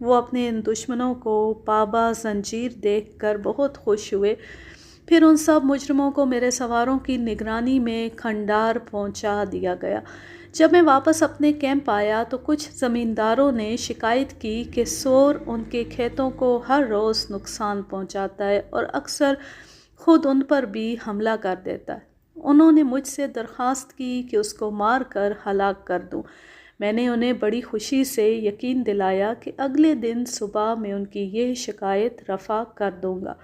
وہ اپنے ان دشمنوں کو پابا زنجیر دیکھ کر بہت خوش ہوئے۔ پھر ان سب مجرموں کو میرے سواروں کی نگرانی میں کھنڈار پہنچا دیا گیا۔ جب میں واپس اپنے کیمپ آیا تو کچھ زمینداروں نے شکایت کی کہ سور ان کے کھیتوں کو ہر روز نقصان پہنچاتا ہے اور اکثر خود ان پر بھی حملہ کر دیتا ہے۔ انہوں نے مجھ سے درخواست کی کہ اس کو مار کر ہلاک کر دوں۔ میں نے انہیں بڑی خوشی سے یقین دلایا کہ اگلے دن صبح میں ان کی یہ شکایت رفع کر دوں گا۔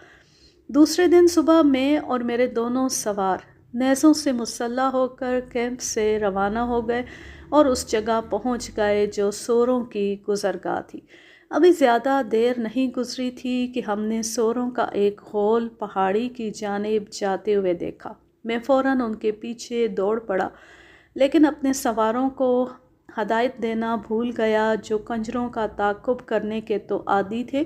دوسرے دن صبح میں اور میرے دونوں سوار نیزوں سے مسلح ہو کر کیمپ سے روانہ ہو گئے اور اس جگہ پہنچ گئے جو سوروں کی گزرگاہ تھی۔ ابھی زیادہ دیر نہیں گزری تھی کہ ہم نے سوروں کا ایک غول پہاڑی کی جانب جاتے ہوئے دیکھا۔ میں فوراً ان کے پیچھے دوڑ پڑا، لیکن اپنے سواروں کو ہدایت دینا بھول گیا جو کنجروں کا تعاقب کرنے کے تو عادی تھے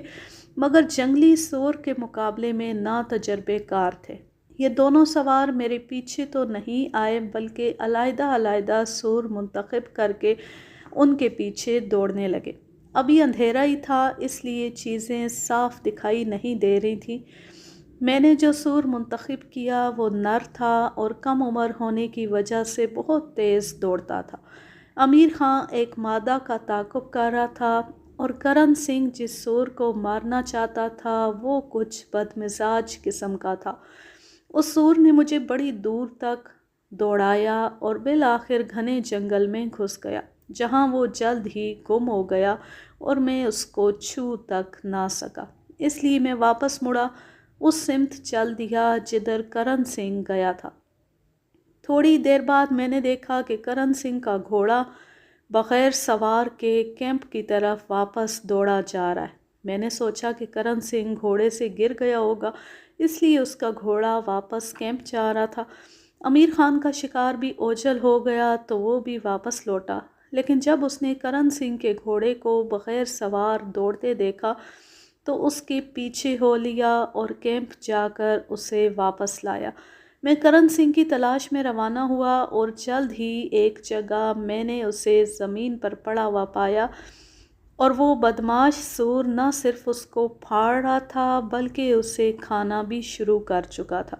مگر جنگلی سور کے مقابلے میں ناتجربے کار تھے۔ یہ دونوں سوار میرے پیچھے تو نہیں آئے بلکہ علیحدہ علیحدہ سور منتخب کر کے ان کے پیچھے دوڑنے لگے۔ ابھی اندھیرا ہی تھا اس لیے چیزیں صاف دکھائی نہیں دے رہی تھیں۔ میں نے جو سور منتخب کیا وہ نر تھا اور کم عمر ہونے کی وجہ سے بہت تیز دوڑتا تھا۔ امیر خان ایک مادہ کا تعاقب کر رہا تھا اور کرن سنگھ جس سور کو مارنا چاہتا تھا وہ کچھ بدمزاج قسم کا تھا۔ اس سور نے مجھے بڑی دور تک دوڑایا اور بالآخر گھنے جنگل میں گھس گیا جہاں وہ جلد ہی گم ہو گیا اور میں اس کو چھو تک نہ سکا۔ اس لیے میں واپس مڑا، اس سمت چل دیا جدھر کرن سنگھ گیا تھا۔ تھوڑی دیر بعد میں نے دیکھا کہ کرن سنگھ کا گھوڑا بغیر سوار کے کیمپ کی طرف واپس دوڑا جا رہا ہے۔ میں نے سوچا کہ کرن سنگھ گھوڑے سے گر گیا ہوگا اس لیے اس کا گھوڑا واپس کیمپ جا رہا تھا۔ امیر خان کا شکار بھی اوجھل ہو گیا تو وہ بھی واپس لوٹا، لیکن جب اس نے کرن سنگھ کے گھوڑے کو بغیر سوار دوڑتے دیکھا تو اس کے پیچھے ہو لیا اور کیمپ جا کر اسے واپس لایا۔ میں کرن سنگھ کی تلاش میں روانہ ہوا اور جلد ہی ایک جگہ میں نے اسے زمین پر پڑا ہوا پایا اور وہ بدمعاش سور نہ صرف اس کو پھاڑ رہا تھا بلکہ اسے کھانا بھی شروع کر چکا تھا۔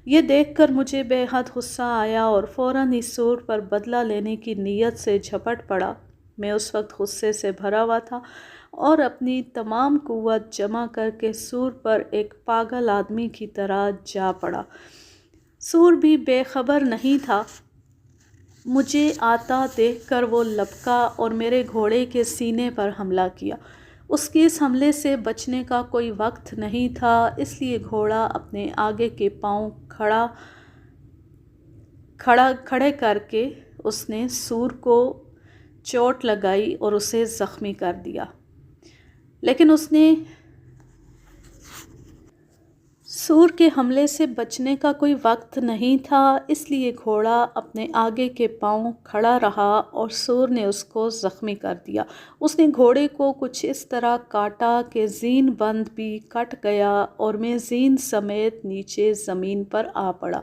یہ دیکھ کر مجھے بے حد غصہ آیا اور فوراً اس سور پر بدلہ لینے کی نیت سے جھپٹ پڑا۔ میں اس وقت غصے سے بھرا ہوا تھا اور اپنی تمام قوت جمع کر کے سور پر ایک پاگل آدمی کی طرح جا پڑا۔ سور بھی بے خبر نہیں تھا۔ مجھے آتا دیکھ کر وہ لپکا اور میرے گھوڑے کے سینے پر حملہ کیا۔ اس کے اس حملے سے بچنے کا کوئی وقت نہیں تھا اس لیے گھوڑا اپنے آگے کے پاؤں کھڑے کر کے اس نے سور کو چوٹ لگائی اور اسے زخمی کر دیا، لیکن اس نے سور کے حملے سے بچنے کا کوئی وقت نہیں تھا اس لیے گھوڑا اپنے آگے کے پاؤں کھڑا رہا اور سور نے اس کو زخمی کر دیا۔ اس نے گھوڑے کو کچھ اس طرح کاٹا کہ زین بند بھی کٹ گیا اور میں زین سمیت نیچے زمین پر آ پڑا۔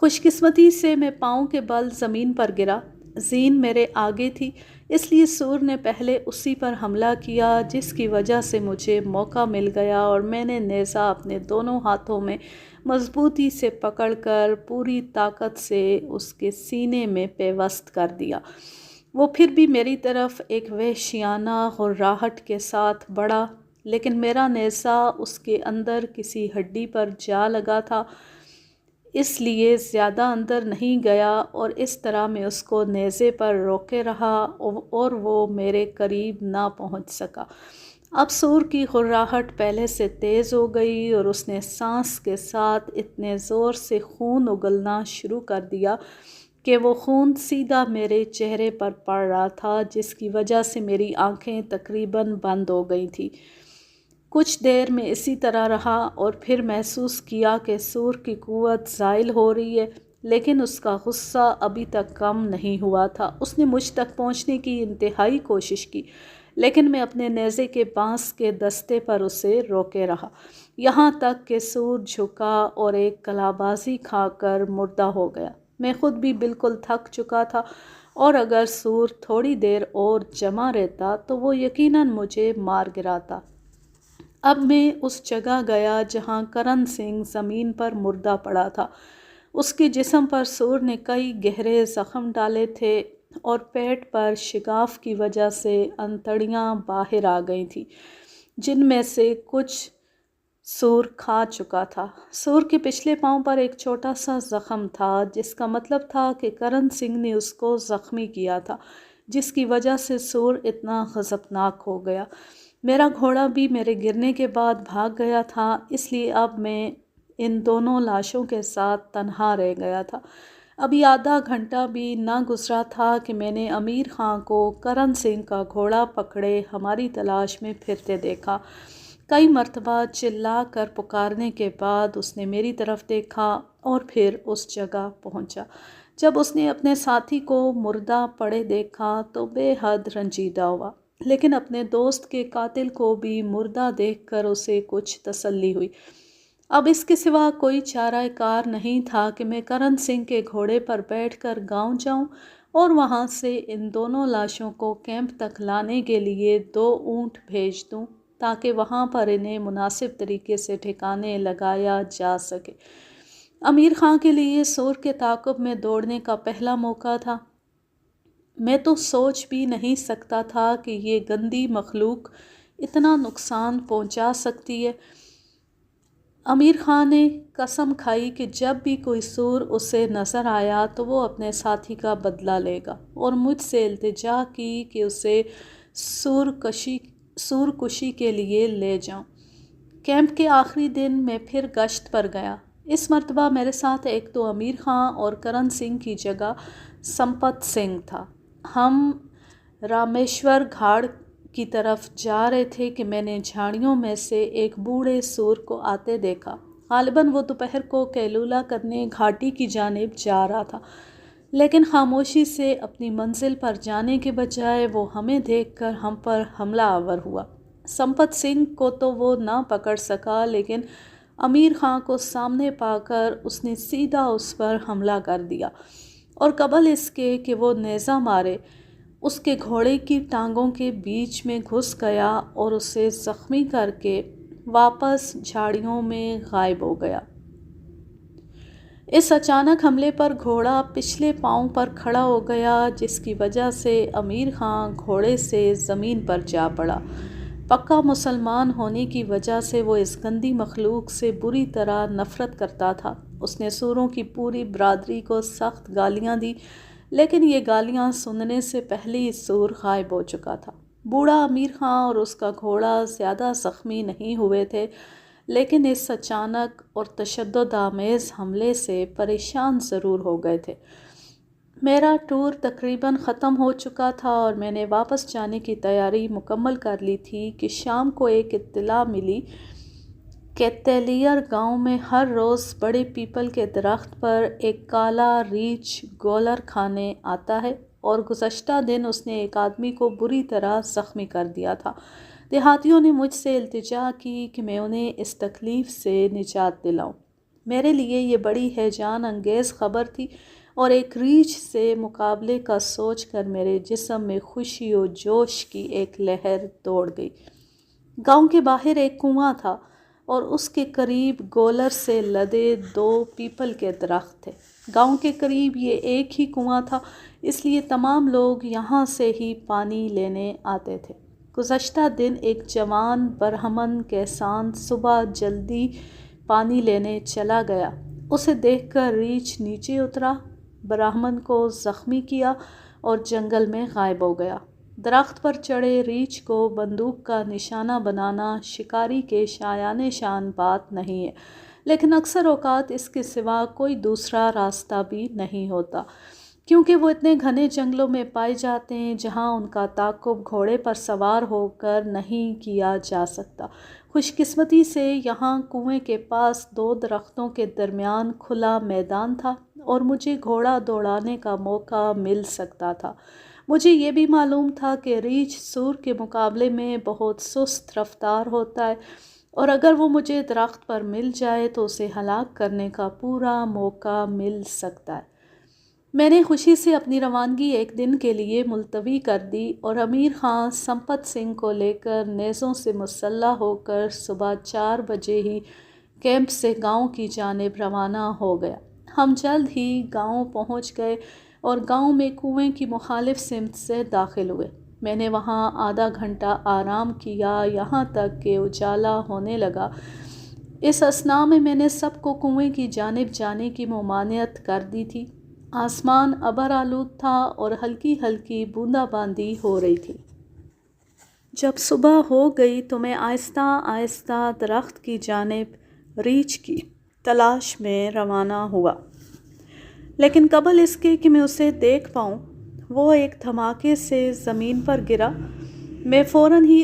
خوش قسمتی سے میں پاؤں کے بل زمین پر گرا۔ زین میرے آگے تھی اس لیے سور نے پہلے اسی پر حملہ کیا جس کی وجہ سے مجھے موقع مل گیا اور میں نے نیزہ اپنے دونوں ہاتھوں میں مضبوطی سے پکڑ کر پوری طاقت سے اس کے سینے میں پیوست کر دیا۔ وہ پھر بھی میری طرف ایک وحشیانہ غراہٹ کے ساتھ بڑھا، لیکن میرا نیزہ اس کے اندر کسی ہڈی پر جا لگا تھا اس لیے زیادہ اندر نہیں گیا اور اس طرح میں اس کو نیزے پر روکے رہا اور وہ میرے قریب نہ پہنچ سکا۔ اب سور کی غراہٹ پہلے سے تیز ہو گئی اور اس نے سانس کے ساتھ اتنے زور سے خون اگلنا شروع کر دیا کہ وہ خون سیدھا میرے چہرے پر پڑ رہا تھا جس کی وجہ سے میری آنکھیں تقریباً بند ہو گئی تھیں۔ کچھ دیر میں اسی طرح رہا اور پھر محسوس کیا کہ سور کی قوت زائل ہو رہی ہے، لیکن اس کا غصہ ابھی تک کم نہیں ہوا تھا۔ اس نے مجھ تک پہنچنے کی انتہائی کوشش کی، لیکن میں اپنے نیزے کے بانس کے دستے پر اسے روکے رہا، یہاں تک کہ سور جھکا اور ایک کلابازی کھا کر مردہ ہو گیا۔ میں خود بھی بالکل تھک چکا تھا، اور اگر سور تھوڑی دیر اور جمع رہتا تو وہ یقیناً مجھے مار گراتا۔ اب میں اس جگہ گیا جہاں کرن سنگھ زمین پر مردہ پڑا تھا۔ اس کے جسم پر سور نے کئی گہرے زخم ڈالے تھے اور پیٹ پر شگاف کی وجہ سے انتڑیاں باہر آ گئی تھیں، جن میں سے کچھ سور کھا چکا تھا۔ سور کے پچھلے پاؤں پر ایک چھوٹا سا زخم تھا، جس کا مطلب تھا کہ کرن سنگھ نے اس کو زخمی کیا تھا، جس کی وجہ سے سور اتنا غضبناک ہو گیا۔ میرا گھوڑا بھی میرے گرنے کے بعد بھاگ گیا تھا، اس لیے اب میں ان دونوں لاشوں کے ساتھ تنہا رہ گیا تھا۔ ابھی آدھا گھنٹہ بھی نہ گزرا تھا کہ میں نے امیر خان کو کرن سنگھ کا گھوڑا پکڑے ہماری تلاش میں پھرتے دیکھا۔ کئی مرتبہ چلا کر پکارنے کے بعد اس نے میری طرف دیکھا اور پھر اس جگہ پہنچا۔ جب اس نے اپنے ساتھی کو مردہ پڑے دیکھا تو بے حد رنجیدہ ہوا، لیکن اپنے دوست کے قاتل کو بھی مردہ دیکھ کر اسے کچھ تسلی ہوئی۔ اب اس کے سوا کوئی چارہ کار نہیں تھا کہ میں کرن سنگھ کے گھوڑے پر بیٹھ کر گاؤں جاؤں اور وہاں سے ان دونوں لاشوں کو کیمپ تک لانے کے لیے 2 اونٹ بھیج دوں تاکہ وہاں پر انہیں مناسب طریقے سے ٹھکانے لگایا جا سکے۔ امیر خان کے لیے سور کے تعاقب میں دوڑنے کا پہلا موقع تھا۔ میں تو سوچ بھی نہیں سکتا تھا کہ یہ گندی مخلوق اتنا نقصان پہنچا سکتی ہے۔ امیر خان نے قسم کھائی کہ جب بھی کوئی سور اسے نظر آیا تو وہ اپنے ساتھی کا بدلہ لے گا، اور مجھ سے التجا کی کہ اسے سور کشی کے لیے لے جاؤں۔ کیمپ کے آخری دن میں پھر گشت پر گیا۔ اس مرتبہ میرے ساتھ ایک تو امیر خان اور کرن سنگھ کی جگہ سمپت سنگھ تھا۔ ہم رامیشور گھاٹ کی طرف جا رہے تھے کہ میں نے جھاڑیوں میں سے ایک بوڑھے سور کو آتے دیکھا۔ غالباً وہ دوپہر کو قیلولہ کرنے گھاٹی کی جانب جا رہا تھا، لیکن خاموشی سے اپنی منزل پر جانے کے بجائے وہ ہمیں دیکھ کر ہم پر حملہ آور ہوا۔ سمپت سنگھ کو تو وہ نہ پکڑ سکا، لیکن امیر خان کو سامنے پا کر اس نے سیدھا اس پر حملہ کر دیا، اور قبل اس کے کہ وہ نیزہ مارے اس کے گھوڑے کی ٹانگوں کے بیچ میں گھس گیا اور اسے زخمی کر کے واپس جھاڑیوں میں غائب ہو گیا۔ اس اچانک حملے پر گھوڑا پچھلے پاؤں پر کھڑا ہو گیا، جس کی وجہ سے امیر خان گھوڑے سے زمین پر جا پڑا۔ پکا مسلمان ہونے کی وجہ سے وہ اس گندی مخلوق سے بری طرح نفرت کرتا تھا۔ اس نے سوروں کی پوری برادری کو سخت گالیاں دی، لیکن یہ گالیاں سننے سے پہلے ہی سور غائب ہو چکا تھا۔ بوڑھا امیر خان اور اس کا گھوڑا زیادہ زخمی نہیں ہوئے تھے، لیکن اس اچانک اور تشدد آمیز حملے سے پریشان ضرور ہو گئے تھے۔ میرا ٹور تقریباً ختم ہو چکا تھا اور میں نے واپس جانے کی تیاری مکمل کر لی تھی کہ شام کو ایک اطلاع ملی کہ تیلیر گاؤں میں ہر روز بڑے پیپل کے درخت پر ایک کالا ریچھ گولر کھانے آتا ہے، اور گزشتہ دن اس نے ایک آدمی کو بری طرح زخمی کر دیا تھا۔ دیہاتیوں نے مجھ سے التجا کی کہ میں انہیں اس تکلیف سے نجات دلاؤں۔ میرے لیے یہ بڑی ہیجان انگیز خبر تھی، اور ایک ریچھ سے مقابلے کا سوچ کر میرے جسم میں خوشی و جوش کی ایک لہر دوڑ گئی۔ گاؤں کے باہر ایک کنواں تھا اور اس کے قریب گولر سے لدے 2 پیپل کے درخت تھے۔ گاؤں کے قریب یہ ایک ہی کنواں تھا، اس لیے تمام لوگ یہاں سے ہی پانی لینے آتے تھے۔ گزشتہ دن ایک جوان برہمن کسان صبح جلدی پانی لینے چلا گیا۔ اسے دیکھ کر ریچھ نیچے اترا، برہمن کو زخمی کیا اور جنگل میں غائب ہو گیا۔ درخت پر چڑھے ریچھ کو بندوق کا نشانہ بنانا شکاری کے شایان شان بات نہیں ہے، لیکن اکثر اوقات اس کے سوا کوئی دوسرا راستہ بھی نہیں ہوتا، کیونکہ وہ اتنے گھنے جنگلوں میں پائے جاتے ہیں جہاں ان کا تعاقب گھوڑے پر سوار ہو کر نہیں کیا جا سکتا۔ خوش قسمتی سے یہاں کنویں کے پاس 2 درختوں کے درمیان کھلا میدان تھا اور مجھے گھوڑا دوڑانے کا موقع مل سکتا تھا۔ مجھے یہ بھی معلوم تھا کہ ریچھ سور کے مقابلے میں بہت سست رفتار ہوتا ہے، اور اگر وہ مجھے درخت پر مل جائے تو اسے ہلاک کرنے کا پورا موقع مل سکتا ہے۔ میں نے خوشی سے اپنی روانگی ایک دن کے لیے ملتوی کر دی اور امیر خان سمپت سنگھ کو لے کر نیزوں سے مسلح ہو کر صبح 4 بجے ہی کیمپ سے گاؤں کی جانب روانہ ہو گیا۔ ہم جلد ہی گاؤں پہنچ گئے اور گاؤں میں کنویں کی مخالف سمت سے داخل ہوئے۔ میں نے وہاں آدھا گھنٹہ آرام کیا یہاں تک کہ اجالا ہونے لگا۔ اس اثناء میں نے سب کو کنویں کی جانب جانے کی ممانعت کر دی تھی۔ آسمان ابر آلود تھا اور ہلکی ہلکی بوندا باندی ہو رہی تھی۔ جب صبح ہو گئی تو میں آہستہ آہستہ درخت کی جانب ریچھ کی تلاش میں روانہ ہوا، لیکن قبل اس کے کہ میں اسے دیکھ پاؤں وہ ایک دھماکے سے زمین پر گرا۔ میں فوراً ہی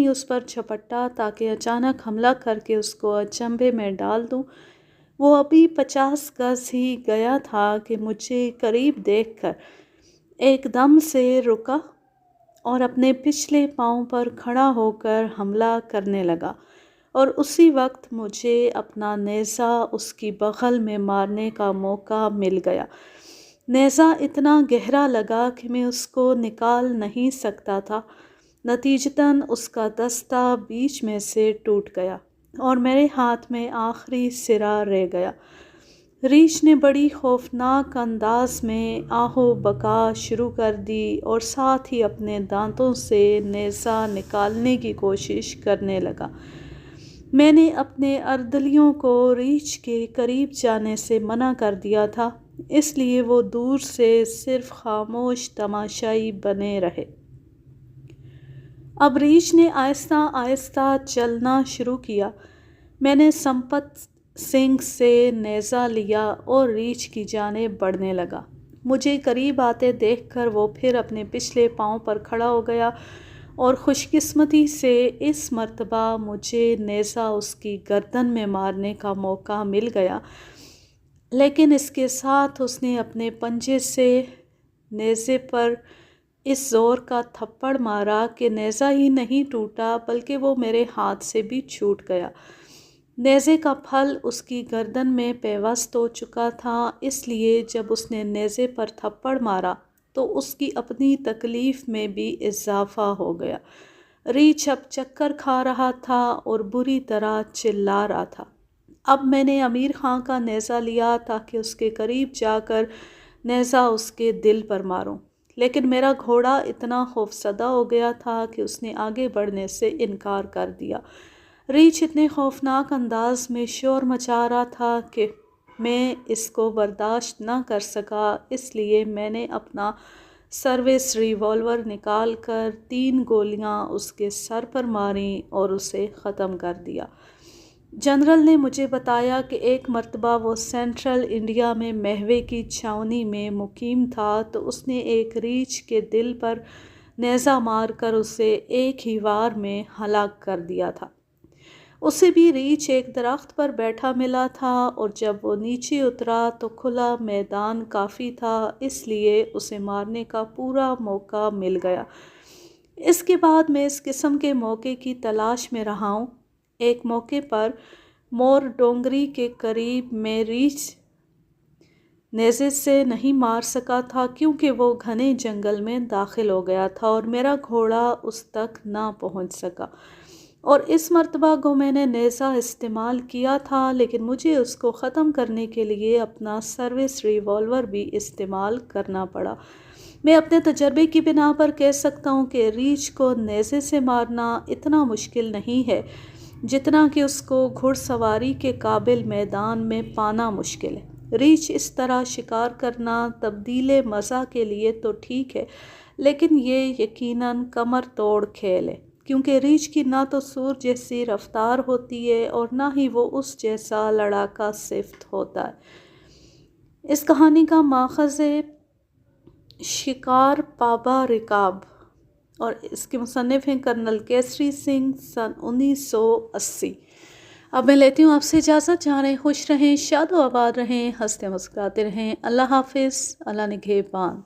اس پر جھپٹا تاکہ اچانک حملہ کر کے اس کو اچنبھے میں ڈال دوں۔ وہ ابھی 50 گز ہی گیا تھا کہ مجھے قریب دیکھ کر ایک دم سے رکا اور اپنے پچھلے پاؤں پر کھڑا ہو کر حملہ کرنے لگا، اور اسی وقت مجھے اپنا نیزہ اس کی بغل میں مارنے کا موقع مل گیا۔ نیزہ اتنا گہرا لگا کہ میں اس کو نکال نہیں سکتا تھا، نتیجتاً اس کا دستہ بیچ میں سے ٹوٹ گیا اور میرے ہاتھ میں آخری سرا رہ گیا۔ ریچھ نے بڑی خوفناک انداز میں آہ و بکا شروع کر دی اور ساتھ ہی اپنے دانتوں سے نیزہ نکالنے کی کوشش کرنے لگا۔ میں نے اپنے اردلیوں کو ریچھ کے قریب جانے سے منع کر دیا تھا، اس لیے وہ دور سے صرف خاموش تماشائی بنے رہے۔ اب ریچھ نے آہستہ آہستہ چلنا شروع کیا۔ میں نے سمپت سنگھ سے نیزہ لیا اور ریچھ کی جانب بڑھنے لگا۔ مجھے قریب آتے دیکھ کر وہ پھر اپنے پچھلے پاؤں پر کھڑا ہو گیا اور خوش قسمتی سے اس مرتبہ مجھے نیزہ اس کی گردن میں مارنے کا موقع مل گیا، لیکن اس کے ساتھ اس نے اپنے پنجے سے نیزے پر اس زور کا تھپڑ مارا کہ نیزہ ہی نہیں ٹوٹا بلکہ وہ میرے ہاتھ سے بھی چھوٹ گیا۔ نیزے کا پھل اس کی گردن میں پیوست ہو چکا تھا، اس لیے جب اس نے نیزے پر تھپڑ مارا تو اس کی اپنی تکلیف میں بھی اضافہ ہو گیا۔ ریچھ اب چکر کھا رہا تھا اور بری طرح چلا رہا تھا۔ اب میں نے امیر خان کا نیزہ لیا تاکہ اس کے قریب جا کر نیزہ اس کے دل پر ماروں، لیکن میرا گھوڑا اتنا خوفزدہ ہو گیا تھا کہ اس نے آگے بڑھنے سے انکار کر دیا۔ ریچھ اتنے خوفناک انداز میں شور مچا رہا تھا کہ میں اس کو برداشت نہ کر سکا، اس لیے میں نے اپنا سروس ریوالور نکال کر 3 گولیاں اس کے سر پر ماریں اور اسے ختم کر دیا۔ جنرل نے مجھے بتایا کہ ایک مرتبہ وہ سینٹرل انڈیا میں مہوے کی چھاؤنی میں مقیم تھا تو اس نے ایک ریچھ کے دل پر نیزہ مار کر اسے ایک ہی وار میں ہلاک کر دیا تھا۔ اسے بھی ریچھ ایک درخت پر بیٹھا ملا تھا اور جب وہ نیچے اترا تو کھلا میدان کافی تھا، اس لیے اسے مارنے کا پورا موقع مل گیا۔ اس کے بعد میں اس قسم کے موقع کی تلاش میں رہا ہوں۔ ایک موقع پر مور ڈونگری کے قریب میں ریچھ نیزے سے نہیں مار سکا تھا کیونکہ وہ گھنے جنگل میں داخل ہو گیا تھا اور میرا گھوڑا اس تک نہ پہنچ سکا، اور اس مرتبہ کو میں نے نیزہ استعمال کیا تھا، لیکن مجھے اس کو ختم کرنے کے لیے اپنا سروس ریوالور بھی استعمال کرنا پڑا۔ میں اپنے تجربے کی بنا پر کہہ سکتا ہوں کہ ریچھ کو نیزے سے مارنا اتنا مشکل نہیں ہے جتنا کہ اس کو گھڑ سواری کے قابل میدان میں پانا مشکل ہے۔ ریچھ اس طرح شکار کرنا تبدیل مزہ کے لیے تو ٹھیک ہے، لیکن یہ یقیناً کمر توڑ کھیل ہے، کیونکہ ریچھ کی نہ تو سور جیسی رفتار ہوتی ہے اور نہ ہی وہ اس جیسا لڑاکا صفت ہوتا ہے۔ اس کہانی کا ماخذ ہے شکار پابا رکاب اور اس کے مصنف ہیں کرنل کیسری سنگھ، سن 1980۔ اب میں لیتی ہوں آپ سے اجازت، جہاں رہیں خوش رہیں، شاد و آباد رہیں، ہنستے مسکراتے رہیں۔ اللہ حافظ، اللہ نگہبان۔